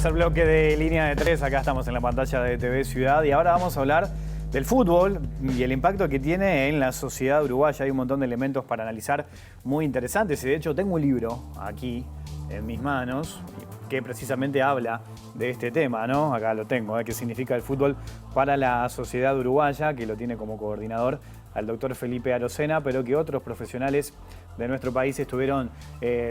tercer bloque de Línea de Tres. Acá estamos en la pantalla de TV Ciudad y ahora vamos a hablar del fútbol y el impacto que tiene en la sociedad uruguaya. Hay un montón de elementos para analizar muy interesantes y de hecho tengo un libro aquí en mis manos que precisamente habla de este tema, ¿no? Acá lo tengo, qué significa el fútbol para la sociedad uruguaya, que lo tiene como coordinador al doctor Felipe Arocena, pero que otros profesionales de nuestro país estuvieron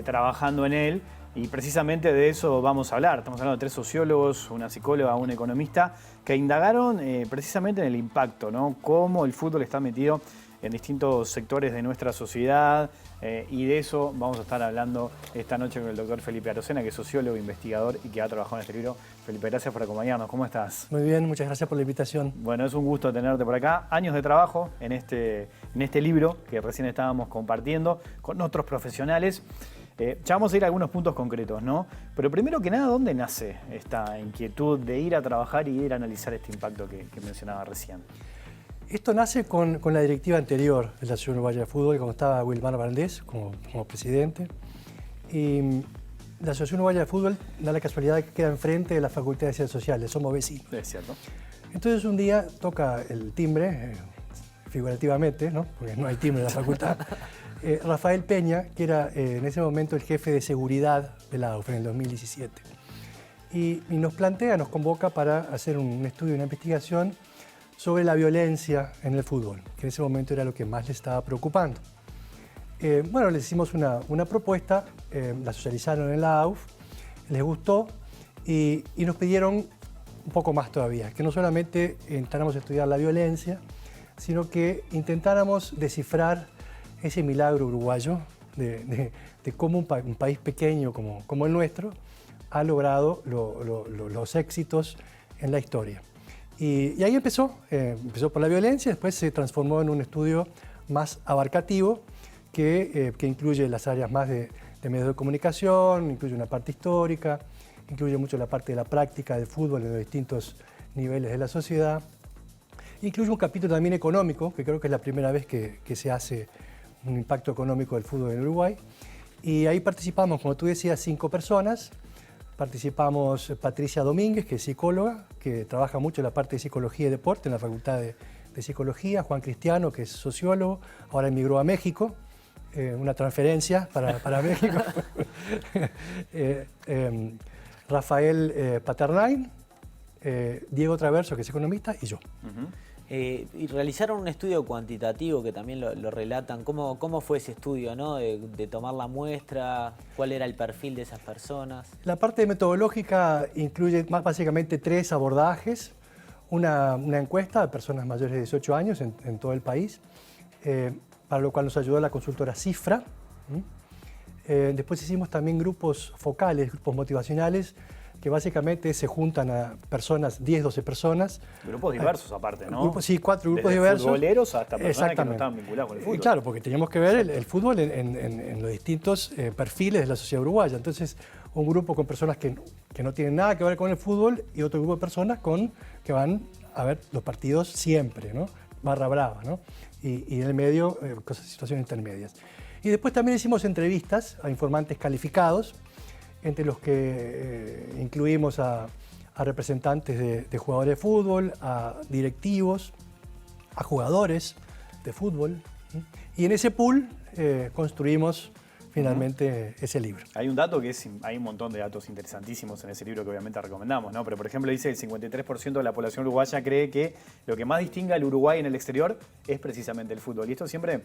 trabajando en él. Y precisamente de eso vamos a hablar. Estamos hablando de tres sociólogos, una psicóloga, un economista, que indagaron precisamente en el impacto, ¿no? Cómo el fútbol está metido en distintos sectores de nuestra sociedad. Y de eso vamos a estar hablando esta noche con el doctor Felipe Arocena, que es sociólogo, investigador y que ha trabajado en este libro. Felipe, gracias por acompañarnos. ¿Cómo estás? Muy bien, muchas gracias por la invitación. Bueno, es un gusto tenerte por acá. Años de trabajo en este libro que recién estábamos compartiendo con otros profesionales. Ya vamos a ir a algunos puntos concretos, ¿no? Pero primero que nada, ¿dónde nace esta inquietud de ir a trabajar y ir a analizar este impacto que mencionaba recién? Esto nace con la directiva anterior de la Asociación Uruguaya de Fútbol, cuando estaba Wilmar Valdés como presidente. Y la Asociación Uruguaya de Fútbol da la casualidad que queda enfrente de la Facultad de Ciencias Sociales, somos vecinos. Es cierto. Entonces un día toca el timbre, figurativamente, ¿no? Porque no hay timbre en la facultad. Rafael Peña, que era en ese momento el jefe de seguridad de la AUF en el 2017. Y nos convoca para hacer un estudio, una investigación sobre la violencia en el fútbol, que en ese momento era lo que más le estaba preocupando. Bueno, les hicimos una propuesta, la socializaron en la AUF, les gustó y nos pidieron un poco más todavía, que no solamente intentáramos estudiar la violencia, sino que intentáramos descifrar ese milagro uruguayo de cómo un país pequeño como el nuestro ha logrado los éxitos en la historia. Y ahí empezó por la violencia, después se transformó en un estudio más abarcativo que incluye las áreas más de medios de comunicación, incluye una parte histórica, incluye mucho la parte de la práctica del fútbol en los distintos niveles de la sociedad. Incluye un capítulo también económico, que creo que es la primera vez que se hace un impacto económico del fútbol en Uruguay. Y ahí participamos, como tú decías, 5 personas. Participamos Patricia Domínguez, que es psicóloga, que trabaja mucho en la parte de psicología y deporte en la Facultad de Psicología. Juan Cristiano, que es sociólogo, ahora emigró a México. Una transferencia para México. Rafael Paternain, Diego Traverso, que es economista, y yo. Y realizaron un estudio cuantitativo que también lo relatan. ¿Cómo fue ese estudio, ¿no? De tomar la muestra, cuál era el perfil de esas personas. La parte metodológica incluye básicamente 3 abordajes. Una encuesta a personas mayores de 18 años en todo el país, para lo cual nos ayudó la consultora Cifra. Después hicimos también grupos focales, grupos motivacionales, que básicamente se juntan a personas, 10, 12 personas. Grupos diversos aparte, ¿no? Grupos, sí, 4 grupos desde diversos. Futboleros hasta personas que no estaban vinculadas con el fútbol. Claro, porque teníamos que ver el fútbol en los distintos perfiles de la sociedad uruguaya. Entonces, un grupo con personas que no tienen nada que ver con el fútbol y otro grupo de personas que van a ver los partidos siempre, ¿no? Barra brava, ¿no? Y en el medio, situaciones intermedias. Y después también hicimos entrevistas a informantes calificados, entre los que incluimos a representantes de jugadores de fútbol, a directivos, a jugadores de fútbol. Y en ese pool construimos finalmente ese libro. Hay un dato hay un montón de datos interesantísimos en ese libro que obviamente recomendamos, ¿no? Pero por ejemplo dice que el 53% de la población uruguaya cree que lo que más distingue al Uruguay en el exterior es precisamente el fútbol. Y esto siempre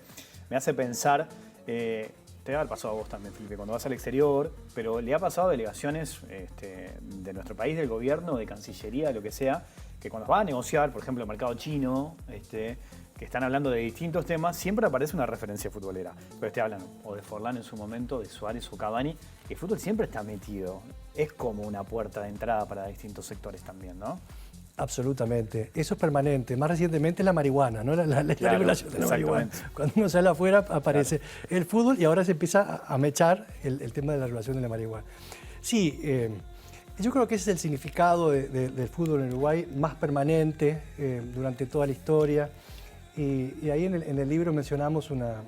me hace pensar, te va a haber pasado a vos también, Felipe, cuando vas al exterior, pero le ha pasado a delegaciones de nuestro país, del gobierno, de Cancillería, lo que sea, que cuando vas a negociar, por ejemplo, el mercado chino, que están hablando de distintos temas, siempre aparece una referencia futbolera. Pero te hablan o de Forlán en su momento, de Suárez o Cavani. El fútbol siempre está metido. Es como una puerta de entrada para distintos sectores también, ¿no? Absolutamente. Eso es permanente. Más recientemente la marihuana, ¿no? La regulación de la marihuana. Cuando uno sale afuera aparece el fútbol y ahora se empieza a mechar el tema de la regulación de la marihuana. Sí, yo creo que ese es el significado del fútbol en Uruguay más permanente durante toda la historia. Y ahí en el libro mencionamos una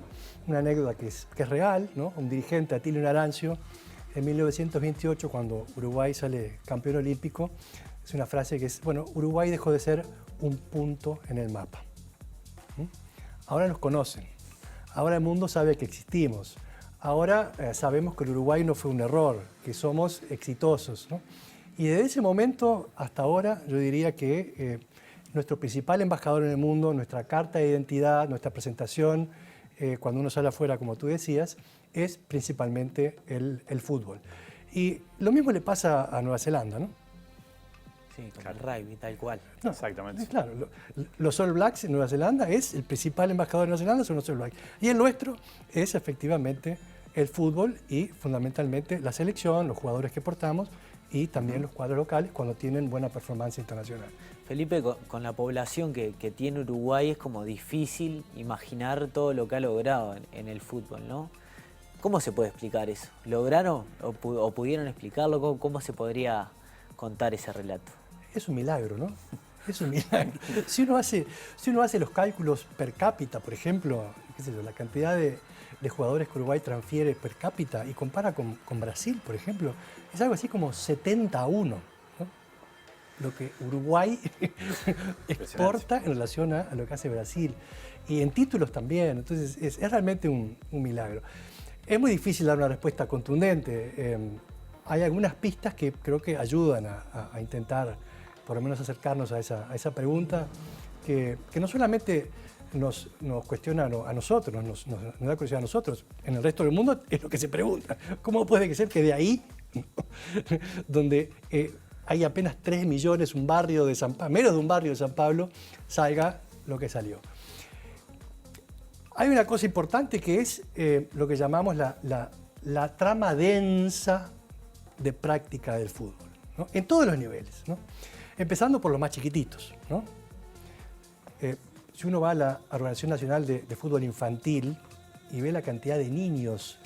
anécdota que es real, ¿no? Un dirigente, Atilio Narancio, en 1928, cuando Uruguay sale campeón olímpico, es una frase que es, bueno, Uruguay dejó de ser un punto en el mapa. Ahora nos conocen, ahora el mundo sabe que existimos, ahora sabemos que el Uruguay no fue un error, que somos exitosos, ¿no? Y desde ese momento hasta ahora yo diría que nuestro principal embajador en el mundo, nuestra carta de identidad, nuestra presentación, cuando uno sale afuera, como tú decías, es principalmente el fútbol. Y lo mismo le pasa a Nueva Zelanda, ¿no? Sí, con el rugby, tal cual. No, Exactamente. Claro, los All Blacks en Nueva Zelanda es el principal embajador de Nueva Zelanda, son los All Blacks. Y el nuestro es efectivamente el fútbol y fundamentalmente la selección, los jugadores que portamos y también los cuadros locales cuando tienen buena performance internacional. Felipe, con la población que tiene Uruguay es como difícil imaginar todo lo que ha logrado en el fútbol, ¿no? ¿Cómo se puede explicar eso? ¿Lograron o pudieron explicarlo? ¿Cómo se podría contar ese relato? Es un milagro, ¿no? Es un milagro. Si uno hace los cálculos per cápita, por ejemplo, qué sé yo, la cantidad de jugadores que Uruguay transfiere per cápita y compara con Brasil, por ejemplo, es algo así como 70-1, ¿no? Lo que Uruguay exporta en relación a lo que hace Brasil. Y en títulos también, entonces es realmente un milagro. Es muy difícil dar una respuesta contundente. Hay algunas pistas que creo que ayudan a intentar, por lo menos, acercarnos a esa pregunta, que no solamente nos cuestiona a nosotros, nos da curiosidad a nosotros, en el resto del mundo es lo que se pregunta. ¿Cómo puede ser que de ahí, donde hay apenas 3 millones, un barrio de San Pablo, menos de un barrio de San Pablo, salga lo que salió? Hay una cosa importante que es lo que llamamos la trama densa de práctica del fútbol, ¿no? En todos los niveles, ¿no? Empezando por los más chiquititos, ¿no? Si uno va a la Organización Nacional de Fútbol Infantil y ve la cantidad de niños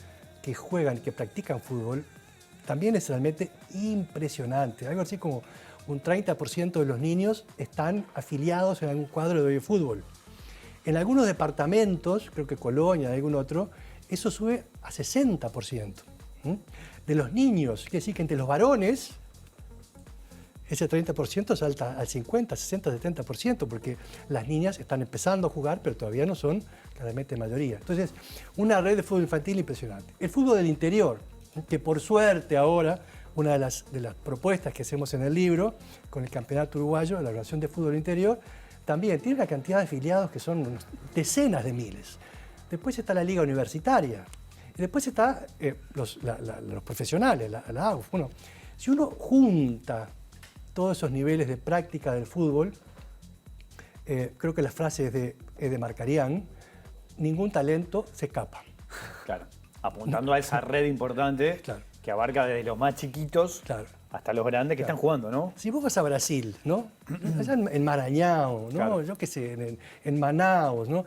que juegan, que practican fútbol, también es realmente impresionante. Algo así como un 30% de los niños están afiliados en algún cuadro de fútbol. En algunos departamentos, creo que Colonia, algún otro, eso sube a 60%. De los niños, quiere decir que entre los varones ese 30% salta al 50, 60, 70%, porque las niñas están empezando a jugar, pero todavía no son claramente mayoría. Entonces, una red de fútbol infantil impresionante. El fútbol del interior, que por suerte ahora, una de las propuestas que hacemos en el libro, con el Campeonato Uruguayo, la Organización de Fútbol Interior, también tiene una cantidad de afiliados que son decenas de miles. Después está la liga universitaria. Y después están los profesionales, la AUF. Bueno, si uno junta todos esos niveles de práctica del fútbol, creo que la frase es de Marcarián, ningún talento se escapa. Claro, apuntando a esa red importante, claro, que abarca desde los más chiquitos, claro, hasta los grandes que, claro, están jugando, ¿no? Si vos vas a Brasil, ¿no? Allá en Maranhão, ¿no? Claro. Yo qué sé, en Manaus, ¿no?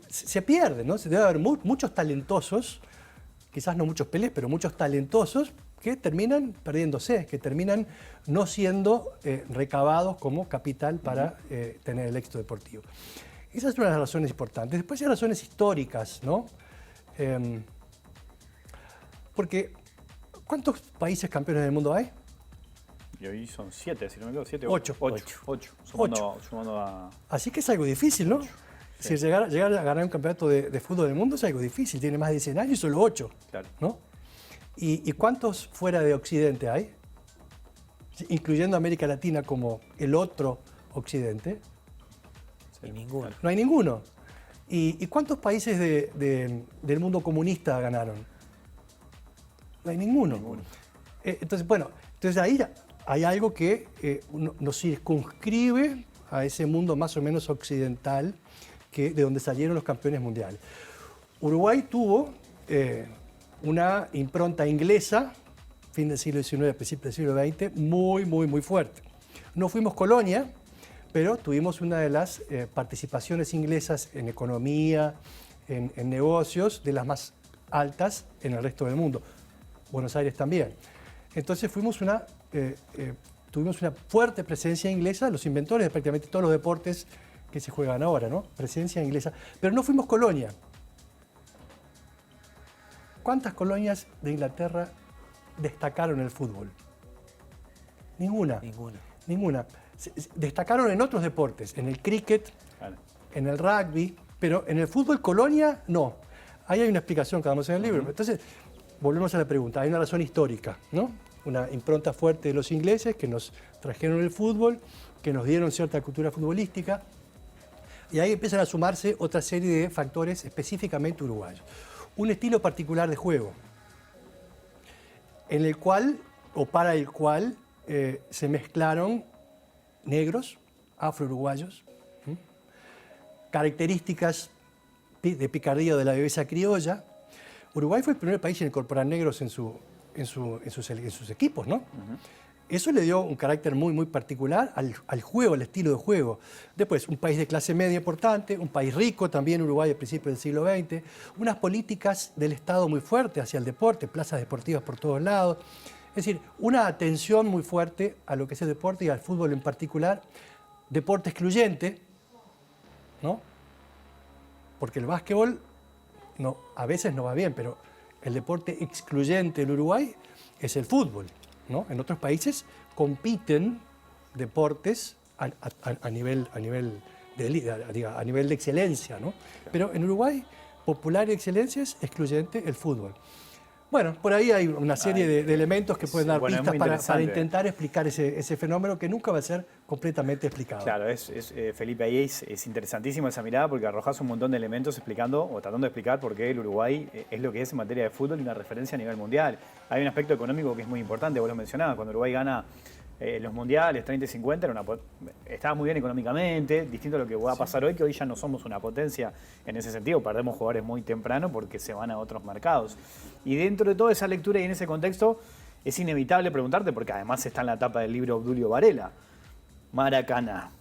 Se pierde, ¿no? Se debe haber muchos talentosos, quizás no muchos Pelés, pero muchos talentosos que terminan perdiéndose, que terminan no siendo recabados como capital para tener el éxito deportivo. Esa es una de las razones importantes. Después hay razones históricas, ¿no? Porque, ¿cuántos países campeones del mundo hay? Y hoy son 7, si no me equivoco, 7 o 8. Sumando a... Así que es algo difícil, ¿no? Sí. Si llegar a ganar un campeonato de fútbol del mundo es algo difícil. Tiene más de 100 años y solo 8. Claro. ¿No? ¿Y cuántos fuera de Occidente hay? Incluyendo América Latina como el otro Occidente. Sí, ninguno. No hay ninguno. ¿Y cuántos países del mundo comunista ganaron? No hay ninguno. Entonces, bueno, ahí hay algo que nos circunscribe a ese mundo más o menos occidental de donde salieron los campeones mundiales. Uruguay tuvo una impronta inglesa, fin del siglo XIX, principio del siglo XX, muy, muy, muy fuerte. No fuimos colonia, pero tuvimos una de las participaciones inglesas en economía, en negocios, de las más altas en el resto del mundo. Buenos Aires también. Entonces tuvimos una fuerte presencia inglesa, los inventores de prácticamente todos los deportes que se juegan ahora, ¿no? Presencia inglesa. Pero no fuimos colonia. ¿Cuántas colonias de Inglaterra destacaron en el fútbol? Ninguna. Ninguna. Ninguna. Destacaron en otros deportes, en el cricket, Claro. en el rugby, pero en el fútbol colonia no. Ahí hay una explicación que damos en el libro. Entonces, volvemos a la pregunta. Hay una razón histórica, ¿no? Una impronta fuerte de los ingleses que nos trajeron el fútbol, que nos dieron cierta cultura futbolística. Y ahí empiezan a sumarse otra serie de factores específicamente uruguayos. Un estilo particular de juego, en el cual, o para el cual, se mezclaron negros, afro-uruguayos, características de picardía de la viveza criolla. Uruguay fue el primer país en incorporar negros en sus equipos, ¿no? Eso le dio un carácter muy, muy particular al juego, al estilo de juego. Después, un país de clase media importante, un país rico también, Uruguay a principios del siglo XX, unas políticas del Estado muy fuertes hacia el deporte, plazas deportivas por todos lados. Es decir, una atención muy fuerte a lo que es el deporte y al fútbol en particular. Deporte excluyente, ¿no? Porque el básquetbol no, a veces no va bien, pero el deporte excluyente en Uruguay es el fútbol, ¿no? En otros países compiten deportes a nivel de excelencia, ¿no? Pero en Uruguay, popular y excelencia es excluyente el fútbol. Bueno, por ahí hay una serie de elementos que pueden dar pistas para intentar explicar ese fenómeno que nunca va a ser completamente explicado. Claro, Felipe, ahí es interesantísima esa mirada porque arrojas un montón de elementos explicando o tratando de explicar por qué el Uruguay es lo que es en materia de fútbol y una referencia a nivel mundial. Hay un aspecto económico que es muy importante, vos lo mencionabas, cuando Uruguay gana los mundiales 30 y 50 estaba muy bien económicamente, distinto a lo que va a pasar hoy, que hoy ya no somos una potencia en ese sentido, perdemos jugadores muy temprano porque se van a otros mercados. Y dentro de toda esa lectura y en ese contexto es inevitable preguntarte, porque además está en la tapa del libro Obdulio Varela, Maracaná.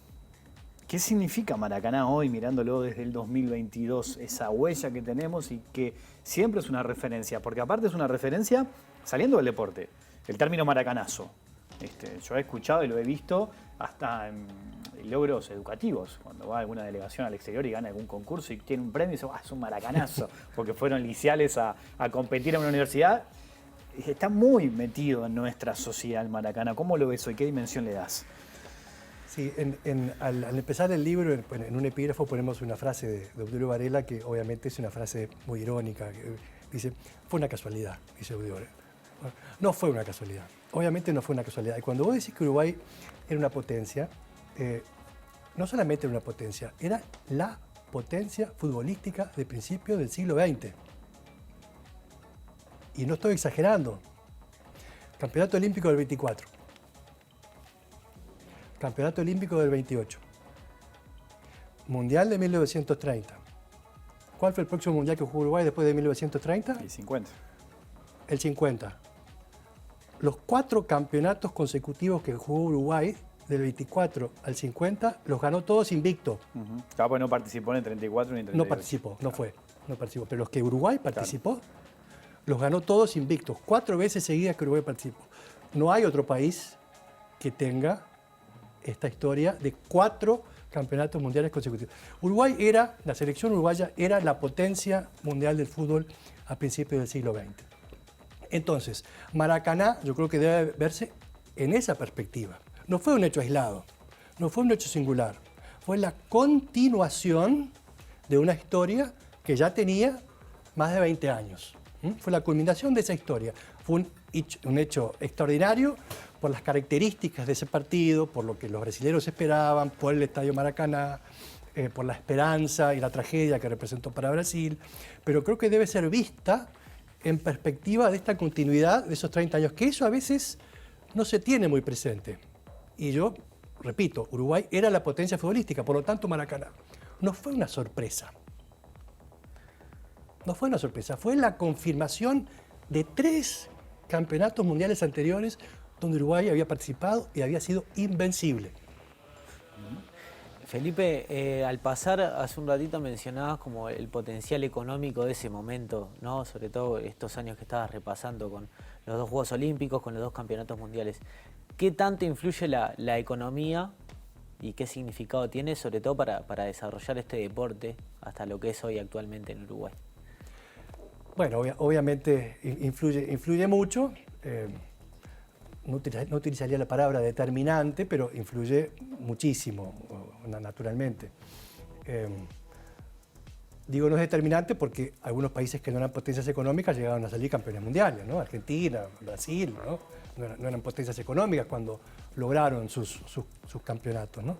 ¿Qué significa Maracaná hoy, mirándolo desde el 2022? Esa huella que tenemos y que siempre es una referencia, porque aparte es una referencia saliendo del deporte, el término maracanazo. Yo he escuchado y lo he visto hasta en logros educativos, cuando va alguna delegación al exterior y gana algún concurso y tiene un premio y dice, es un maracanazo, porque fueron liceales a competir en una universidad. Está muy metido en nuestra sociedad el Maracaná. ¿Cómo lo ves hoy? ¿Qué dimensión le das? Sí, al empezar el libro, en un epígrafo ponemos una frase de Obdulio Varela que obviamente es una frase muy irónica. Dice, fue una casualidad, dice Obdulio Varela. Bueno, no fue una casualidad. Obviamente no fue una casualidad. Y cuando vos decís que Uruguay era una potencia, no solamente era una potencia, era la potencia futbolística de principios del siglo XX. Y no estoy exagerando. Campeonato Olímpico del 24. Campeonato Olímpico del 28. Mundial de 1930. ¿Cuál fue el próximo mundial que jugó Uruguay después de 1930? El 50. El 50. Los 4 campeonatos consecutivos que jugó Uruguay, del 24 al 50, los ganó todos invicto. Claro, pues no participó en el 34 ni en el 32. No participó, no participó. Pero los que Uruguay participó, los ganó todos invictos. 4 veces seguidas que Uruguay participó. No hay otro país que tenga esta historia de 4 campeonatos mundiales consecutivos. La selección uruguaya era la potencia mundial del fútbol a principios del siglo XX. Entonces, Maracaná yo creo que debe verse en esa perspectiva. No fue un hecho aislado, no fue un hecho singular, fue la continuación de una historia que ya tenía más de 20 años. Fue la culminación de esa historia. Fue un hecho extraordinario por las características de ese partido, por lo que los brasileños esperaban, por el Estadio Maracaná, por la esperanza y la tragedia que representó para Brasil, pero creo que debe ser vista en perspectiva de esta continuidad de esos 30 años, que eso a veces no se tiene muy presente. Y yo, repito, Uruguay era la potencia futbolística, por lo tanto Maracaná no fue una sorpresa. No fue una sorpresa, fue la confirmación de 3 campeonatos mundiales anteriores donde Uruguay había participado y había sido invencible. Felipe, al pasar, hace un ratito mencionabas como el potencial económico de ese momento, ¿no? Sobre todo estos años que estabas repasando con los 2 Juegos Olímpicos, con los 2 campeonatos mundiales. ¿Qué tanto influye la economía y qué significado tiene, sobre todo para desarrollar este deporte hasta lo que es hoy actualmente en Uruguay? Bueno, obviamente influye mucho. no utilizaría la palabra determinante, pero influye muchísimo, naturalmente. Digo no es determinante porque algunos países que no eran potencias económicas llegaron a salir campeones mundiales, ¿no? Argentina, Brasil, ¿no? No eran potencias económicas cuando lograron sus campeonatos, ¿no?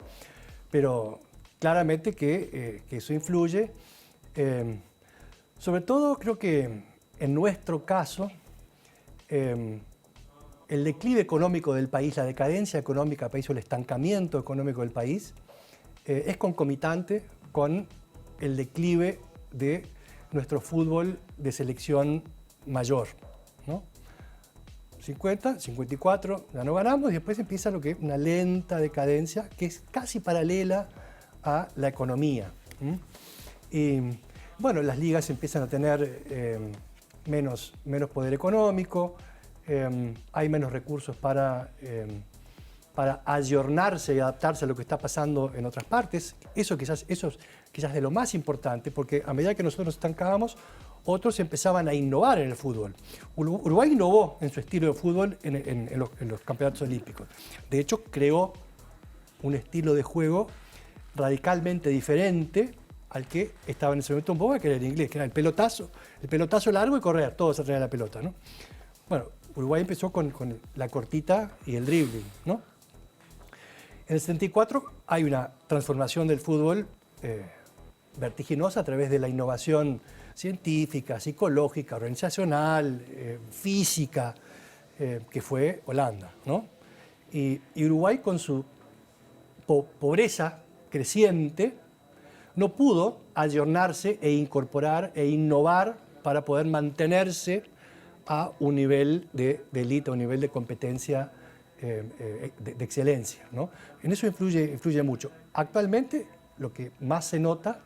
Pero claramente que eso influye. Sobre todo creo que en nuestro caso, el declive económico del país, la decadencia económica del país o el estancamiento económico del país es concomitante con el declive de nuestro fútbol de selección mayor, ¿no? 50, 54, ya no ganamos y después empieza lo que es una lenta decadencia que es casi paralela a la economía. Y bueno, las ligas empiezan a tener menos poder económico, hay menos recursos para ayornarse y adaptarse a lo que está pasando en otras partes. Eso es quizás de lo más importante, porque a medida que nosotros nos estancábamos, otros empezaban a innovar en el fútbol. Uruguay innovó en su estilo de fútbol en los campeonatos olímpicos. De hecho, creó un estilo de juego radicalmente diferente al que estaba en ese momento en boga, que era el inglés, que era el pelotazo largo y correr, todos atrás de la pelota, ¿no? Bueno, Uruguay empezó con la cortita y el dribbling, ¿no? En el 74 hay una transformación del fútbol vertiginosa a través de la innovación científica, psicológica, organizacional, física, que fue Holanda, ¿no? Y Uruguay, con su pobreza creciente, no pudo ayornarse e incorporar e innovar para poder mantenerse a un nivel de élite, a un nivel de competencia de excelencia, ¿no? En eso influye mucho. Actualmente, lo que más se nota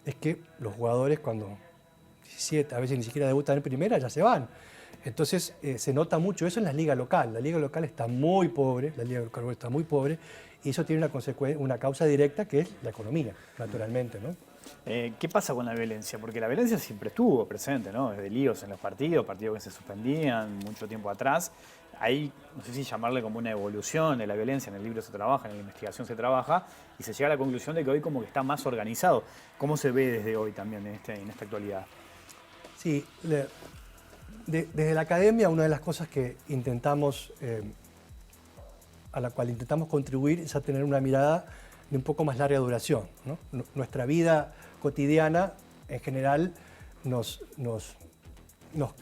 es que los jugadores cuando 17, a veces ni siquiera debutan en primera, ya se van. Entonces se nota mucho eso en la liga local. La liga local está muy pobre, y eso tiene una causa directa que es la economía, naturalmente, ¿no? ¿Qué pasa con la violencia? Porque la violencia siempre estuvo presente, ¿no? Desde líos en los partidos que se suspendían mucho tiempo atrás. Hay, no sé si llamarle como una evolución de la violencia, en el libro se trabaja, en la investigación se trabaja, y se llega a la conclusión de que hoy como que está más organizado. ¿Cómo se ve desde hoy también en esta actualidad? Sí, desde la academia una de las cosas que intentamos, a la cual intentamos contribuir es a tener una mirada de un poco más larga duración, ¿no? Nuestra vida cotidiana en general nos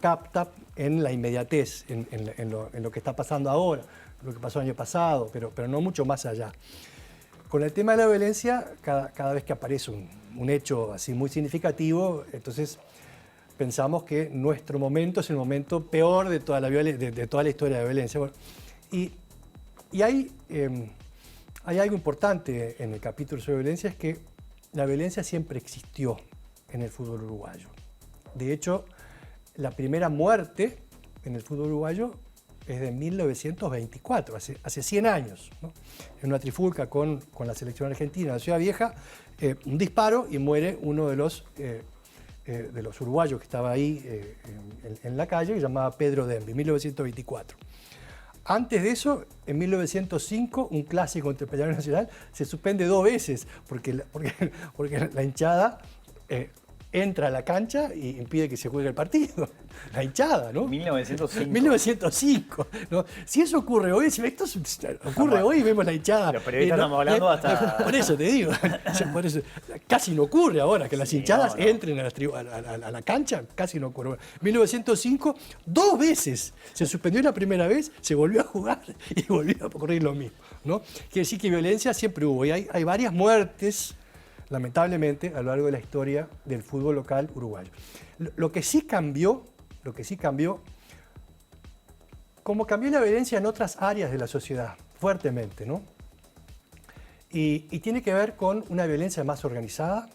capta en la inmediatez, en lo que está pasando ahora, lo que pasó el año pasado, pero no mucho más allá. Con el tema de la violencia, cada vez que aparece un hecho así muy significativo, entonces pensamos que nuestro momento es el momento peor de toda la historia de la violencia. Bueno, y hay algo importante en el capítulo sobre violencia, es que la violencia siempre existió en el fútbol uruguayo. De hecho, la primera muerte en el fútbol uruguayo es de 1924, hace 100 años, ¿no? En una trifulca con la selección argentina en la Ciudad Vieja, un disparo y muere uno de los uruguayos que estaba ahí en la calle, que se llamaba Pedro Demby, 1924. Antes de eso, en 1905, un clásico entre Peñarol y Nacional se suspende 2 veces porque la hinchada entra a la cancha y impide que se juegue el partido. La hinchada, ¿no? 1905. 1905, ¿no? Si eso ocurre hoy, si esto ocurre hoy y vemos la hinchada. Los periodistas estamos hablando hasta... Por eso te digo, por eso, casi no ocurre ahora que las hinchadas entren a la cancha, casi no ocurre. 1905, 2 veces se suspendió la primera vez, se volvió a jugar y volvió a ocurrir lo mismo, ¿no? Quiere decir que violencia siempre hubo y hay varias muertes, lamentablemente, a lo largo de la historia del fútbol local uruguayo. Lo que sí cambió, como cambió la violencia en otras áreas de la sociedad, fuertemente, ¿no? Y tiene que ver con una violencia más organizada,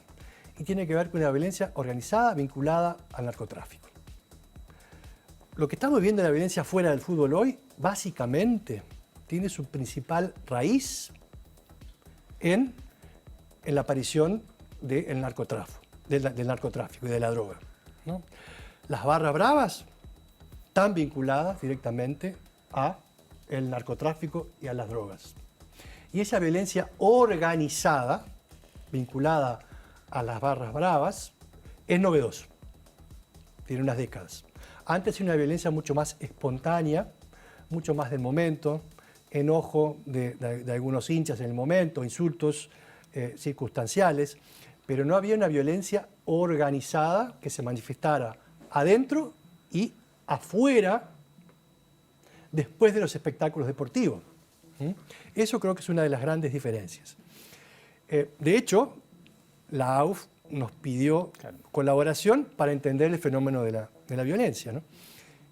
y tiene que ver con una violencia organizada vinculada al narcotráfico. Lo que estamos viendo en la violencia fuera del fútbol hoy, básicamente, tiene su principal raíz en la aparición del narcotráfico y de la droga, ¿no? Las barras bravas están vinculadas directamente a el narcotráfico y a las drogas. Y esa violencia organizada, vinculada a las barras bravas, es novedoso. Tiene unas décadas. Antes era una violencia mucho más espontánea, mucho más del momento, enojo de algunos hinchas en el momento, insultos circunstanciales, pero no había una violencia organizada que se manifestara adentro y afuera después de los espectáculos deportivos. Eso creo que es una de las grandes diferencias. De hecho, la AUF nos pidió colaboración para entender el fenómeno de la violencia, ¿no?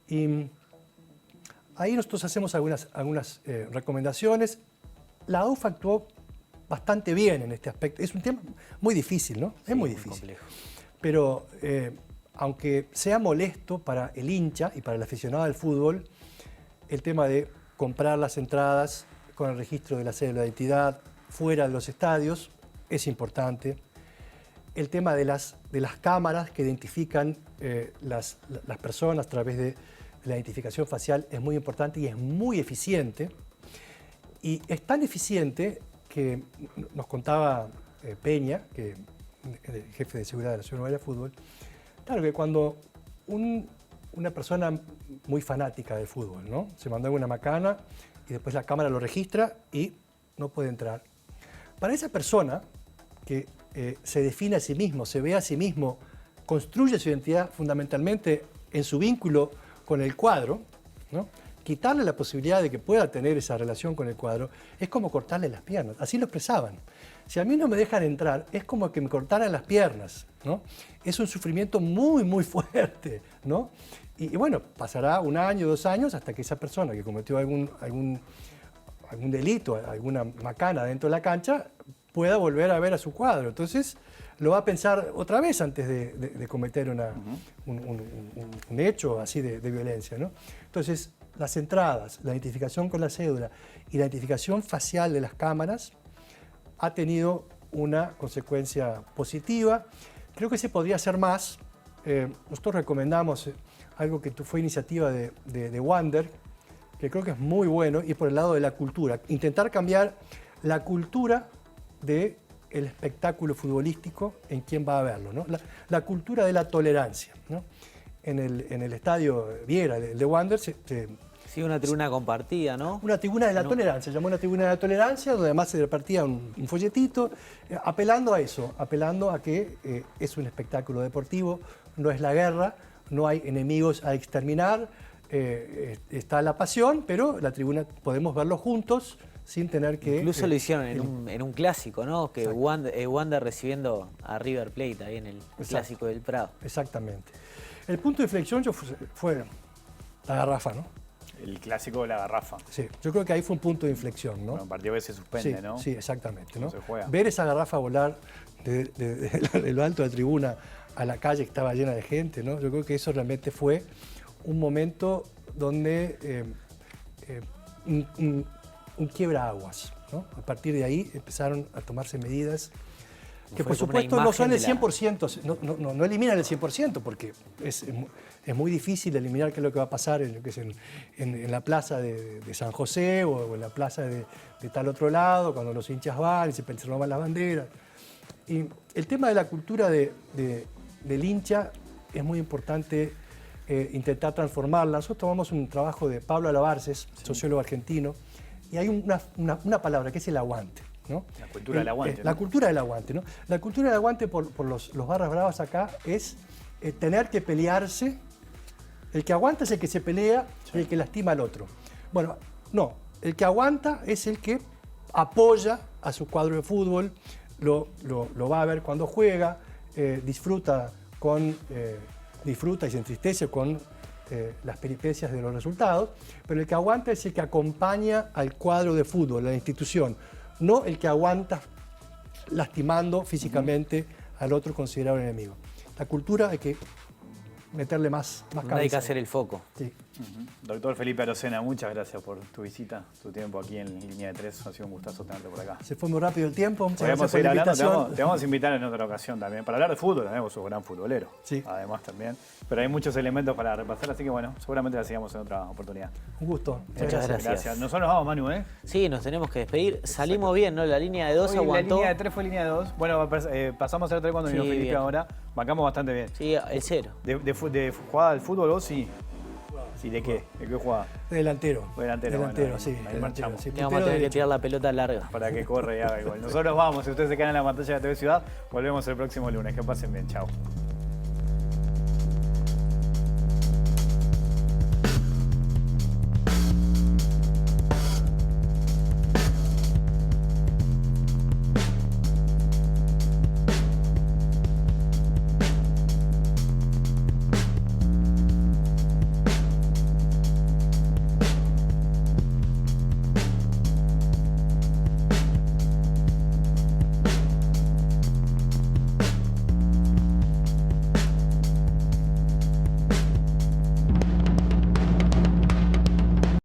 Y ahí nosotros hacemos algunas recomendaciones. La AUF actuó bastante bien en este aspecto. Es un tema muy difícil, ¿no? Sí, es muy difícil. complejo. Pero aunque sea molesto para el hincha y para el aficionado del fútbol, el tema de comprar las entradas con el registro de la cédula de identidad fuera de los estadios es importante. El tema de las cámaras que identifican las personas a través de la identificación facial es muy importante y es muy eficiente. Y es tan eficiente que nos contaba Peña, que es el jefe de seguridad de la Ciudad Uruguaya de Fútbol, claro que cuando una persona muy fanática del fútbol, ¿no? Se mandó en una macana y después la cámara lo registra y no puede entrar. Para esa persona que se define a sí mismo, se ve a sí mismo, construye su identidad fundamentalmente en su vínculo con el cuadro, ¿no? Quitarle la posibilidad de que pueda tener esa relación con el cuadro es como cortarle las piernas. Así lo expresaban. Si a mí no me dejan entrar, es como que me cortaran las piernas, ¿no? Es un sufrimiento muy, muy fuerte, ¿no? Y bueno, pasará 1 año, 2 años, hasta que esa persona que cometió algún delito, alguna macana dentro de la cancha, pueda volver a ver a su cuadro. Entonces, lo va a pensar otra vez antes de cometer un hecho así de violencia, ¿no? Entonces, las entradas, la identificación con la cédula y la identificación facial de las cámaras ha tenido una consecuencia positiva. Creo que se podría hacer más. Nosotros recomendamos algo que fue iniciativa de Wander, que creo que es muy bueno, y por el lado de la cultura. Intentar cambiar la cultura del espectáculo futbolístico en quién va a verlo, ¿no? La cultura de la tolerancia, ¿no? En el estadio Viera, el de Wander, Sí, una tribuna compartida, ¿no? una tribuna de la tolerancia, se llamó una tribuna de la tolerancia, donde además se repartía un folletito, apelando a eso, apelando a que es un espectáculo deportivo, no es la guerra, no hay enemigos a exterminar, está la pasión, pero la tribuna podemos verlo juntos sin tener que... Incluso lo hicieron en un clásico, ¿no? Que Wander recibiendo a River Plate ahí en el clásico del Prado. Exactamente. El punto de inflexión fue la garrafa, ¿no? El clásico de la garrafa. Sí, yo creo que ahí fue un punto de inflexión, ¿no? Bueno, un partido que se suspende, Sí, ¿no? sí, exactamente, ¿no? No se juega. Ver esa garrafa volar de lo alto de la tribuna a la calle que estaba llena de gente, ¿no? Yo creo que eso realmente fue un momento donde un quiebraaguas, ¿no? A partir de ahí empezaron a tomarse medidas que por supuesto no son el 100%, no eliminan el 100%, porque es muy difícil eliminar qué es lo que va a pasar en la plaza de San José o en la plaza de tal otro lado, cuando los hinchas van y se roban las banderas. Y el tema de la cultura del hincha es muy importante intentar transformarla. Nosotros tomamos un trabajo de Pablo Alabarces, sociólogo argentino, y hay una palabra que es el aguante, ¿no? La cultura del aguante. La cultura del aguante, ¿no? La cultura del aguante por los barras bravas acá es tener que pelearse. El que aguanta es el que se pelea, y el que lastima al otro. Bueno, no. El que aguanta es el que apoya a su cuadro de fútbol, lo va a ver cuando juega, disfruta y se entristece con las peripecias de los resultados, pero el que aguanta es el que acompaña al cuadro de fútbol, a la institución, no el que aguanta lastimando físicamente al otro considerado enemigo. La cultura hay que meterle más cabeza. Hay que hacer el foco. Sí. Doctor Felipe Arocena, muchas gracias por tu visita, tu tiempo aquí en Línea de Tres. Ha sido un gustazo tenerte por acá. Se fue muy rápido el tiempo. Muchas Podemos gracias por seguir la hablando, invitación. te vamos a invitar en otra ocasión también, para hablar de fútbol, también vos sos un gran futbolero, Sí. además también. Pero hay muchos elementos para repasar, así que bueno, seguramente la sigamos en otra oportunidad. Un gusto. Muchas gracias. Nosotros nos vamos, Manu, ¿eh? Sí, nos tenemos que despedir. Salimos bien, ¿no? La línea de 2 Hoy aguantó. La línea de 3 fue línea de 2. Bueno, pasamos a la 3 cuando vino Sí, Felipe bien. ahora. Bancamos bastante bien. Sí, el 0. ¿De jugada al fútbol vos sí? Sí, ¿de qué? ¿De qué jugada? Delantero. Delantero, bueno, Delantero, ahí sí. marchamos. Delantero, sí. Le vamos a Puntero tener que derecho. tirar la pelota larga. Para que corre y haga igual. Nosotros vamos, si ustedes se quedan en la pantalla de TV Ciudad, volvemos el próximo lunes. Que pasen bien, chao.